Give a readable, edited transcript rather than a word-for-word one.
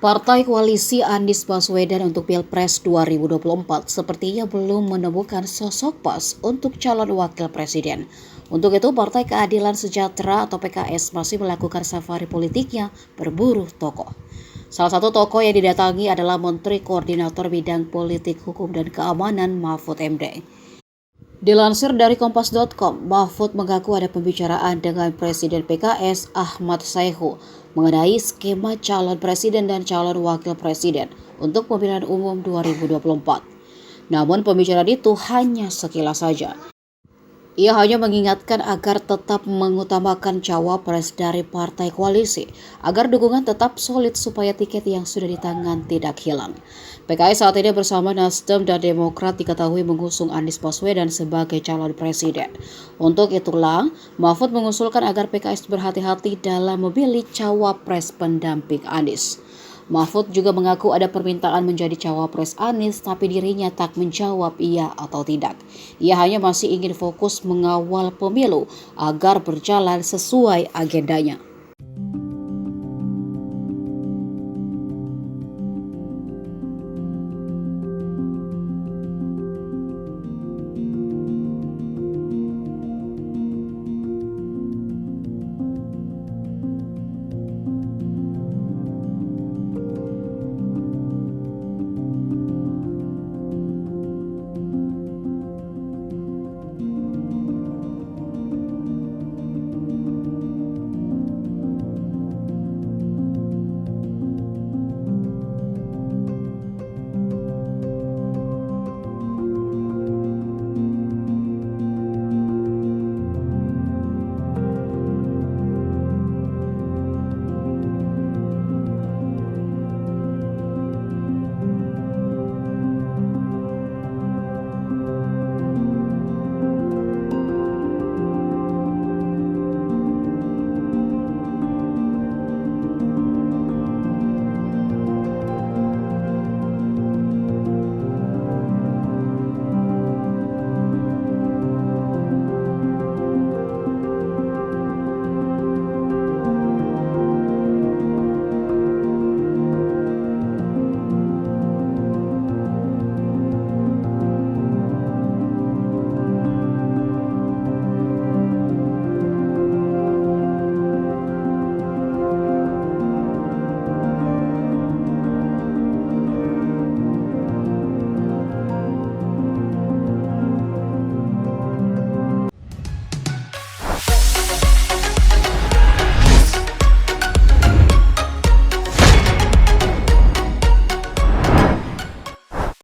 Partai Koalisi Anies Baswedan untuk Pilpres 2024 sepertinya belum menemukan sosok pas untuk calon wakil presiden. Untuk itu, Partai Keadilan Sejahtera atau PKS masih melakukan safari politiknya berburu tokoh. Salah satu tokoh yang didatangi adalah Menteri Koordinator Bidang Politik, Hukum, dan Keamanan Mahfud MD. Dilansir dari Kompas.com, Mahfud mengaku ada pembicaraan dengan Presiden PKS Ahmad Saihu mengenai skema calon presiden dan calon wakil presiden untuk pemilihan umum 2024. Namun pembicaraan itu hanya sekilas saja. Ia hanya mengingatkan agar tetap mengutamakan cawapres dari partai koalisi, agar dukungan tetap solid supaya tiket yang sudah di tangan tidak hilang. PKS saat ini bersama Nasdem dan Demokrat diketahui mengusung Anies Baswedan sebagai calon presiden. Untuk itulah, Mahfud mengusulkan agar PKS berhati-hati dalam memilih cawapres pendamping Anies. Mahfud juga mengaku ada permintaan menjadi cawapres Anies, tapi dirinya tak menjawab iya atau tidak. Ia hanya masih ingin fokus mengawal pemilu agar berjalan sesuai agendanya.